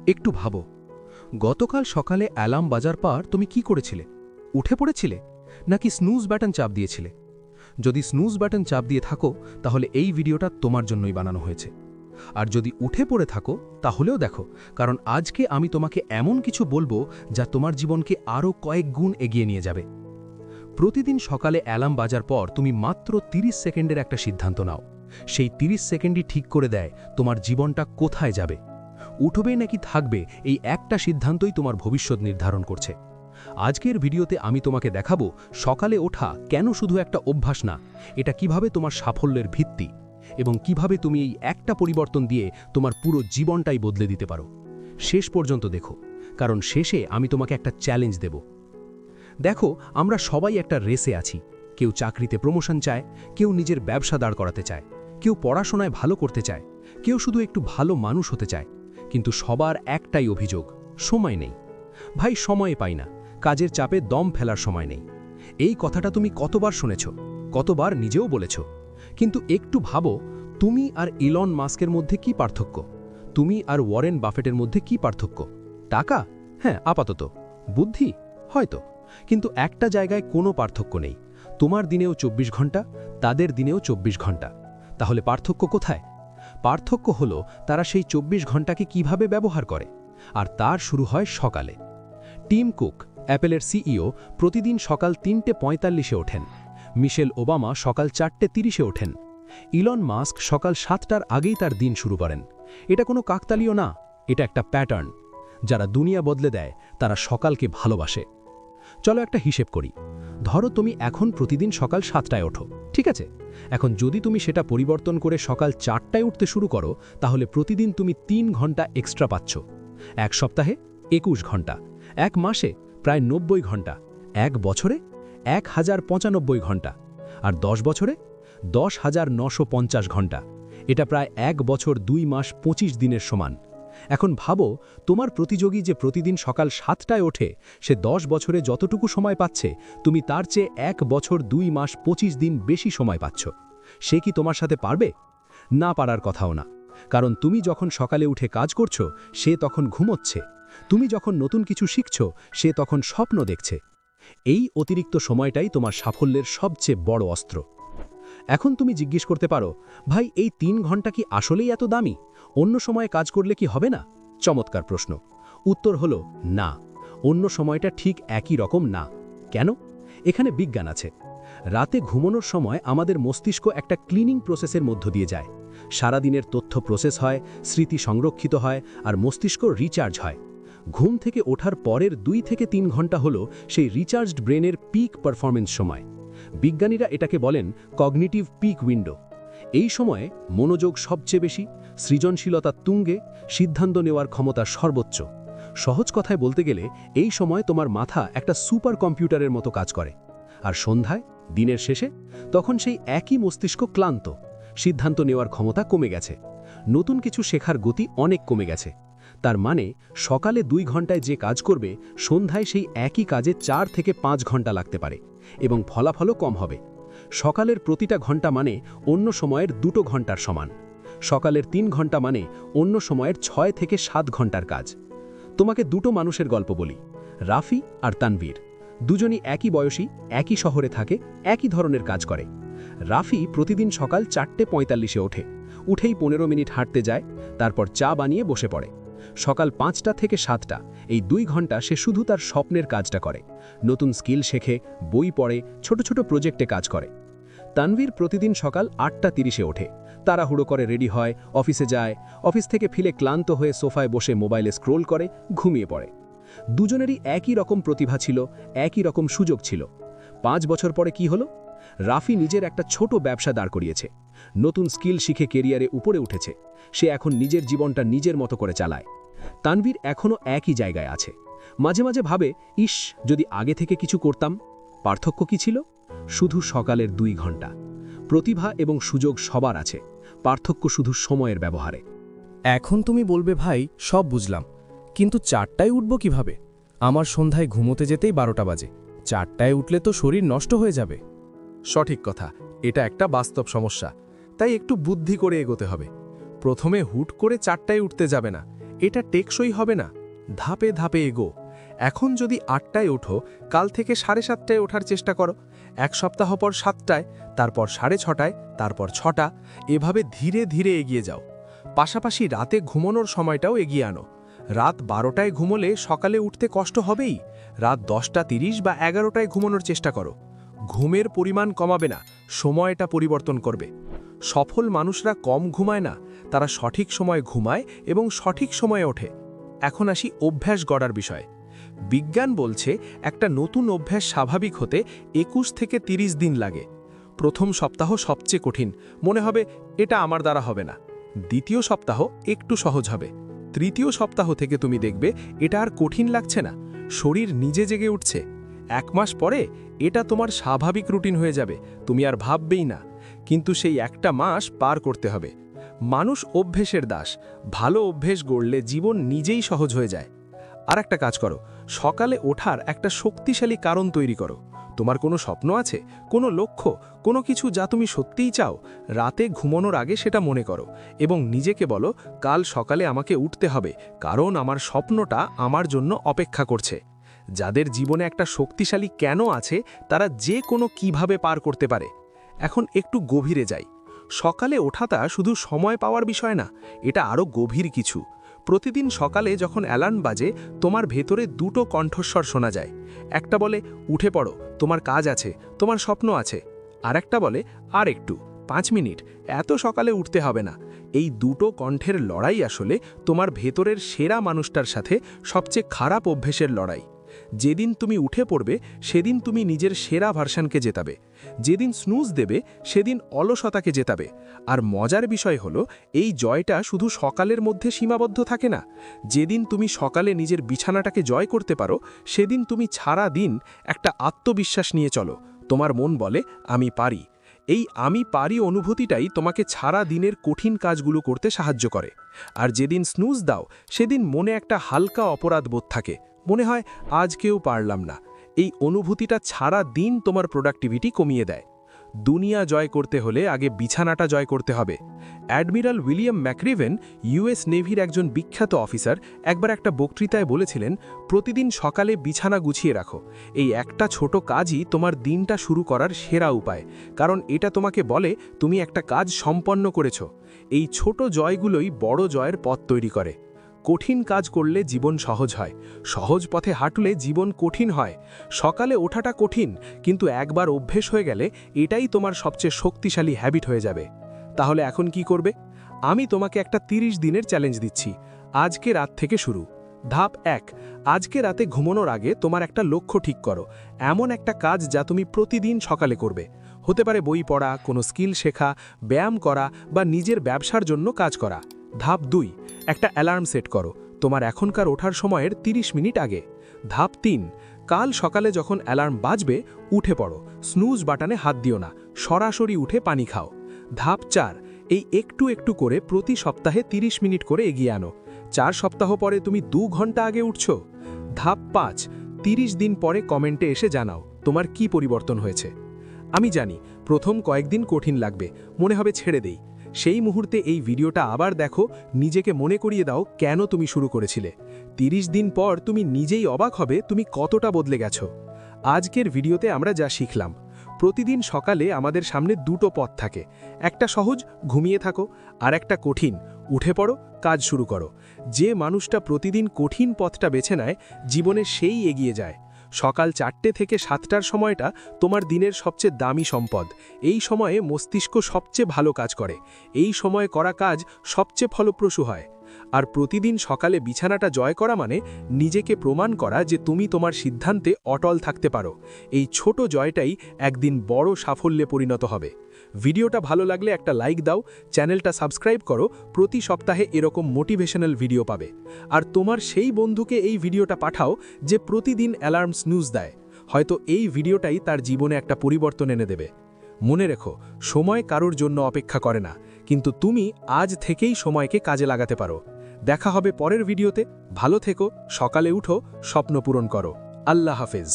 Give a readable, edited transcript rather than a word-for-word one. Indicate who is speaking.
Speaker 1: একটু ভাবো, গতকাল সকালে অ্যালার্ম বাজার পর তুমি কি করেছিলে? উঠে পড়েছিলে নাকি স্নুজ বাটন চাপ দিয়েছিলে? যদি স্নুজ বাটন চাপ দিয়ে থাকো তাহলে এই ভিডিওটা তোমার জন্যই বানানো হয়েছে। আর যদি উঠে পড়ে থাকো তাহলেও দেখো, কারণ আজকে আমি তোমাকে এমন কিছু বলবো যা তোমার জীবনকে আরও কয়েক গুণ এগিয়ে নিয়ে যাবে। প্রতিদিন সকালে অ্যালার্ম বাজার পর তুমি মাত্র 30 সেকেন্ডের একটা সিদ্ধান্ত নাও। সেই 30 সেকেন্ডই ঠিক করে দেয় তোমার জীবনটা কোথায় যাবে। উঠবে নাকি থাকবে, এই একটা সিদ্ধান্তই তোমার ভবিষ্যৎ নির্ধারণ করছে। আজকের ভিডিওতে আমি তোমাকে দেখাবো সকালে ওঠা কেন শুধু একটা অভ্যাস না, এটা কিভাবে তোমার সাফল্যের ভিত্তি, এবং কিভাবে তুমি এই একটা পরিবর্তন দিয়ে তোমার পুরো জীবনটাই বদলে দিতে পারো। শেষ পর্যন্ত দেখো, কারণ শেষে আমি তোমাকে একটা চ্যালেঞ্জ দেব। দেখো, আমরা সবাই একটা রেসে আছি। কেউ চাকরিতে প্রমোশন চায়, কেউ নিজের ব্যবসা দাঁড় করাতে চায়, কেউ পড়াশোনায় ভালো করতে চায়, কেউ শুধু একটু ভালো মানুষ হতে চায়। কিন্তু সবার একটাই অভিযোগ, সময় নেই। ভাই, সময় পাই না, কাজের চাপে দম ফেলার সময় নেই। এই কথাটা তুমি কতবার শুনেছ, কতবার নিজেও বলেছ। কিন্তু একটু ভাবো, তুমি আর ইলন মাস্কের মধ্যে কি পার্থক্য? তুমি আর ওয়ারেন বাফেটের মধ্যে কি পার্থক্য? টাকা? হ্যাঁ, আপাতত। বুদ্ধি? হয়তো। কিন্তু একটা জায়গায় কোনো পার্থক্য নেই। তোমার দিনেও 24 ঘন্টা, তাদের দিনেও 24 ঘন্টা। তাহলে পার্থক্য কোথায়? পার্থক্য হলো তারা সেই 24 ঘন্টাকে কিভাবে ব্যবহার করে। আর তার শুরু হয় সকালে। টিম কুক, অ্যাপেলের সিইও, প্রতিদিন সকাল 3:45-এ ওঠেন। মিশেল ওবামা সকাল 4:30-এ ওঠেন। ইলন মাস্ক সকাল 7টার আগেই তার দিন শুরু করেন। এটা কোনো কাকতালীয় না, এটা একটা প্যাটার্ন। যারা দুনিয়া বদলে দেয় তারা সকালকে ভালোবাসে। চলো একটা হিসেব করি। ধরো তুমি এখন প্রতিদিন সকাল 7টায় ওঠো, ঠিক আছে? এখন যদি তুমি সেটা পরিবর্তন করে সকাল 4টায় উঠতে শুরু করো, তাহলে প্রতিদিন তুমি 3 ঘন্টা এক্সট্রা পাচ্ছ। এক সপ্তাহে 21 ঘন্টা, এক মাসে প্রায় 90 ঘন্টা, এক বছরে 1095 ঘন্টা, আর 10 বছরে 10,950 ঘন্টা। এটা প্রায় 1 বছর 2 মাস 25 দিনের সমান। এখন ভাবো, তোমার প্রতিযোগী যে প্রতিদিন সকাল 7টায় ওঠে, সে 10 বছরে যতটুকু সময় পাচ্ছে, তুমি তার চেয়ে 1 বছর 2 মাস 25 দিন বেশি সময় পাচ্ছ। সে কি তোমার সাথে পারবে? না, পারার কথাও না। কারণ তুমি যখন সকালে উঠে কাজ করছো, সে তখন ঘুমোচ্ছে। তুমি যখন নতুন কিছু শিখছো, সে তখন স্বপ্ন দেখছে। এই অতিরিক্ত সময়টাই তোমার সাফল্যের সবচেয়ে বড় অস্ত্র। এখন তুমি জিজ্ঞেস করতে পারো, ভাই, এই 3 ঘন্টা কি আসলেই এত দামি? অন্য সময়ে কাজ করলে কি হবে না? চমৎকার প্রশ্ন। উত্তর হলো না। অন্য সময়টা ঠিক একই রকম না। কেন? এখানে বিজ্ঞান আছে। রাতে ঘুমানোর সময় আমাদের মস্তিষ্ক একটা ক্লিনিং প্রসেসের মধ্য দিয়ে যায়। সারাদিনের তথ্য প্রসেস হয়, স্মৃতি সংরক্ষিত হয়, আর মস্তিষ্ক রিচার্জ হয়। ঘুম থেকে ওঠার পরের 2 থেকে 3 ঘন্টা হলো সেই রিচার্জড ব্রেনের পিক পারফরমেন্স সময়। বিজ্ঞানীরা এটাকে বলেন কগনিটিভ পিক উইন্ডো। এই সময়ে মনোযোগ সবচেয়ে বেশি, সৃজনশীলতা তুঙ্গে, সিদ্ধান্ত নেওয়ার ক্ষমতা সর্বোচ্চ। সহজ কথায় বলতে গেলে, এই সময় তোমার মাথা একটা সুপার কম্পিউটারের মতো কাজ করে। আর সন্ধ্যায়, দিনের শেষে, তখন সেই একই মস্তিষ্ক ক্লান্ত, সিদ্ধান্ত নেওয়ার ক্ষমতা কমে গেছে, নতুন কিছু শেখার গতি অনেক কমে গেছে। তার মানে সকালে 2 ঘন্টায় যে কাজ করবে, সন্ধ্যায় সেই একই কাজে 4 থেকে 5 ঘন্টা লাগতে পারে, এবং ফলাফলও কম হবে। সকালের প্রতিটা ঘন্টা মানে অন্য সময়ের 2 ঘন্টার সমান। সকালের 3 ঘন্টা মানে অন্য সময়ের 6 থেকে 7 ঘন্টার কাজ। তোমাকে 2 মানুষের গল্প বলি, রাফি আর তানভীর। দুজনই একই বয়সী, একই শহরে থাকে, একই ধরনের কাজ করে। রাফি প্রতিদিন সকাল 4:45-এ ওঠে। উঠেই 15 মিনিট হাঁটতে যায়, তারপর চা বানিয়ে বসে পড়ে। সকাল 5টা থেকে 7টা, এই 2 ঘন্টা সে শুধু তার স্বপ্নের কাজটা করে। নতুন স্কিল শেখে, বই পড়ে, ছোট ছোট প্রজেক্টে কাজ করে। তানভীর প্রতিদিন সকাল 8:30-এ ওঠে, তাড়াহুড়ো করে রেডি হয়, অফিসে যায়। অফিস থেকে ফিরে ক্লান্ত হয়ে সোফায় বসে মোবাইলে স্ক্রোল করে, ঘুমিয়ে পড়ে। দুজনেরই একই রকম প্রতিভা ছিল, একই রকম সুযোগ ছিল। 5 বছর পরে কি হলো? রাফি নিজের একটা ছোট ব্যবসা দাঁড় করিয়েছে, নতুন স্কিল শিখে কেরিয়ারে উপরে উঠেছে। সে এখন নিজের জীবনটা নিজের মতো করে চালায়। তানভীর এখনও একই জায়গায় আছে, মাঝে মাঝে ভাবে, ইস, যদি আগে থেকে কিছু করতাম। পার্থক্য কি ছিল? শুধু সকালের 2 ঘন্টা। প্রতিভা এবং সুযোগ সবার আছে, পার্থক্য শুধু সময়ের ব্যবহারে।
Speaker 2: এখন তুমি বলবে, ভাই, সব বুঝলাম, কিন্তু 4টায় উঠব কিভাবে? আমার সন্ধ্যায় ঘুমোতে যেতেই 12টা বাজে। 4টায় উঠলে তো শরীর নষ্ট হয়ে যাবে।
Speaker 3: সঠিক কথা, এটা একটা বাস্তব সমস্যা। তাই একটু বুদ্ধি করে এগোতে হবে। প্রথমে হুট করে 4টায় উঠতে যাবে না, এটা টেকসই হবে না। ধাপে ধাপে এগো। এখন যদি 8টায় ওঠো, কাল থেকে 7:30টায় ওঠার চেষ্টা করো। এক সপ্তাহ পর 7টায়, তারপর 6:30টায়, তারপর 6টা। এভাবে ধীরে ধীরে এগিয়ে যাও। পাশাপাশি রাতে ঘুমানোর সময়টাও এগিয়ে আনো। রাত 12টায় ঘুমোলে সকালে উঠতে কষ্ট হবেই। রাত 10:30 বা 11টায় ঘুমানোর চেষ্টা করো। ঘুমের পরিমাণ কমাবে না, সময়টা পরিবর্তন করবে। সফল মানুষরা কম ঘুমায় না, তারা সঠিক সময়ে ঘুমায় এবং সঠিক সময়ে ওঠে। এখন আসি অভ্যাস গড়ার বিষয়ে। বিজ্ঞান বলছে একটা নতুন অভ্যাস স্বাভাবিক হতে 21 থেকে 30 দিন লাগে। প্রথম সপ্তাহ সবচেয়ে কঠিন, মনে হবে এটা আমার দ্বারা হবে না। দ্বিতীয় সপ্তাহ একটু সহজ হবে। তৃতীয় সপ্তাহ থেকে তুমি দেখবে এটা আর কঠিন লাগছে না, শরীর নিজে জেগে উঠছে। 1 মাস পরে এটা তোমার স্বাভাবিক রুটিন হয়ে যাবে, তুমি আর ভাববেই না। কিন্তু সেই একটা মাস পার করতে হবে। মানুষ অভ্যেসের দাস। ভালো অভ্যেস গড়লে জীবন নিজেই সহজ হয়ে যায়। আর একটা কাজ করো, সকালে ওঠার একটা শক্তিশালী কারণ তৈরি করো। তোমার কোনো স্বপ্ন আছে, কোনো লক্ষ্য, কোনো কিছু যা তুমি সত্যিই চাও, রাতে ঘুমানোর আগে সেটা মনে করো এবং নিজেকে বলো, কাল সকালে আমাকে উঠতে হবে, কারণ আমার স্বপ্নটা আমার জন্য অপেক্ষা করছে। যাদের জীবনে একটা শক্তিশালী কেন আছে, তারা যে কোনো কিভাবে পার করতে পারে। এখন একটু গভীরে যাই। সকালে ওঠাটা শুধু সময় পাওয়ার বিষয় না, এটা আরও গভীর কিছু। প্রতিদিন সকালে যখন অ্যালার্ম বাজে, তোমার ভেতরে দুটো কণ্ঠস্বর শোনা যায়। একটা বলে উঠে পড়ো, তোমার কাজ আছে, তোমার স্বপ্ন আছে। আর একটা বলে আর একটু 5 মিনিট, এত সকালে উঠতে হবে না। এই দুটো কণ্ঠের লড়াই আসলে তোমার ভেতরের সেরা মানুষটার সাথে সবচেয়ে খারাপ অভ্যেসের লড়াই। যেদিন তুমি উঠে পড়বে, সেদিন তুমি নিজের সেরা ভার্সনকে জেতাবে। যেদিন স্নুজ দেবে, সেদিন অলসতাকে জেতাবে। আর মজার বিষয় হলো, এই জয়টা শুধু সকালের মধ্যে সীমাবদ্ধ থাকে না। যেদিন তুমি সকালে নিজের বিছানাটাকে জয় করতে পারো, সেদিন তুমি সারা দিন একটা আত্মবিশ্বাস নিয়ে চলো। তোমার মন বলে আমি পারি। এই আমি পারি অনুভূতিটাই তোমাকে সারা দিনের কঠিন কাজগুলো করতে সাহায্য করে। আর যেদিন স্নুজ দাও, সেদিন মনে একটা হালকা অপরাধ বোধ থাকে, মনে হয় আজকেও পারলাম না। এই অনুভূতিটা সারা দিন তোমার প্রোডাক্টিভিটি কমিয়ে দেয়। দুনিয়া জয় করতে হলে আগে বিছানাটা জয় করতে হবে। অ্যাডমিরাল উইলিয়াম ম্যাক্রিভেন, ইউএস নেভির একজন বিখ্যাত অফিসার, একবার একটা বক্তৃতায় বলেছিলেন, প্রতিদিন সকালে বিছানা গুছিয়ে রাখো। এই একটা ছোট কাজই তোমার দিনটা শুরু করার সেরা উপায়, কারণ এটা তোমাকে বলে তুমি একটা কাজ সম্পন্ন করেছ। এই ছোট জয়গুলোই বড় জয়ের পথ তৈরি করে। কঠিন কাজ করলে জীবন সহজ হয়, সহজ পথে হাঁটলে জীবন কঠিন হয়। সকালে ওঠাটা কঠিন, কিন্তু একবার অভ্যেস হয়ে গেলে এটাই তোমার সবচেয়ে শক্তিশালী হ্যাবিট হয়ে যাবে। তাহলে এখন কি করবে? আমি তোমাকে একটা 30 দিনের চ্যালেঞ্জ দিচ্ছি। আজকে রাত থেকে শুরু। ধাপ 1, আজকে রাতে ঘুমানোর আগে তোমার একটা লক্ষ্য ঠিক করো। এমন একটা কাজ যা তুমি প্রতিদিন সকালে করবে। হতে পারে বই পড়া, কোনো স্কিল শেখা, ব্যায়াম করা বা নিজের ব্যবসার জন্য কাজ করা। ধাপ 2, একটা অ্যালার্ম সেট করো তোমার এখনকার ওঠার সময়ের 30 মিনিট আগে। ধাপ 3, কাল সকালে যখন অ্যালার্ম বাজবে, উঠে পড়ো, স্নুজ বাটনে হাত দিও না, সরাসরি উঠে পানি খাও। ধাপ 4, এই একটু একটু করে প্রতি সপ্তাহে 30 মিনিট করে এগিয়ে আনো। 4 সপ্তাহ পরে তুমি 2 ঘন্টা আগে উঠছো। ধাপ 5, 30 দিন পরে কমেন্টে এসে জানাও তোমার কি পরিবর্তন হয়েছে। আমি জানি প্রথম কয়েকদিন কঠিন লাগবে, মনে হবে ছেড়ে দেই। সেই মুহূর্তে এই ভিডিওটা আবার দেখো, নিজেকে মনে করিয়ে দাও কেন তুমি শুরু করেছিলে। 30 দিন পর তুমি নিজেই অবাক হবে তুমি কতটা বদলে গেছো। আজকের ভিডিওতে আমরা যা শিখলাম, প্রতিদিন সকালে আমাদের সামনে দুটো পথ থাকে। একটা সহজ, ঘুমিয়ে থাকো, আর একটা কঠিন, উঠে পড়ো, কাজ শুরু করো। যে মানুষটা প্রতিদিন কঠিন পথটা বেছে নেয়, জীবনে সেই এগিয়ে যায়। সকাল 4টে থেকে 7টার সময়টা তোমার দিনের সবচেয়ে দামি সম্পদ। এই সময়ে মস্তিষ্ক সবচেয়ে ভালো কাজ করে। এই সময়ে করা কাজ সবচেয়ে ফলপ্রসূ হয়। আর প্রতিদিন সকালে বিছানাটা জয় করা মানে নিজেকে প্রমাণ করা যে তুমি তোমার সিদ্ধান্তে অটল থাকতে পারো। এই ছোট জয়টাই একদিন বড় সাফল্যে পরিণত হবে। ভিডিওটা ভালো লাগলে একটা লাইক দাও, চ্যানেলটা সাবস্ক্রাইব করো, প্রতি সপ্তাহে এরকম মোটিভেশনাল ভিডিও পাবে। আর তোমার সেই বন্ধুকে এই ভিডিওটা পাঠাও যে প্রতিদিন অ্যালার্ম স্নুজ দেয়। হয়তো এই ভিডিওটাই তার জীবনে একটা পরিবর্তন এনে দেবে। মনে রেখো, সময় কারোর জন্য অপেক্ষা করে না, কিন্তু তুমি আজ থেকেই সময়কে কাজে লাগাতে পারো। দেখা হবে পরের ভিডিওতে। ভালো থেকো, সকালে উঠো, স্বপ্ন পূরণ করো। আল্লাহ হাফেজ।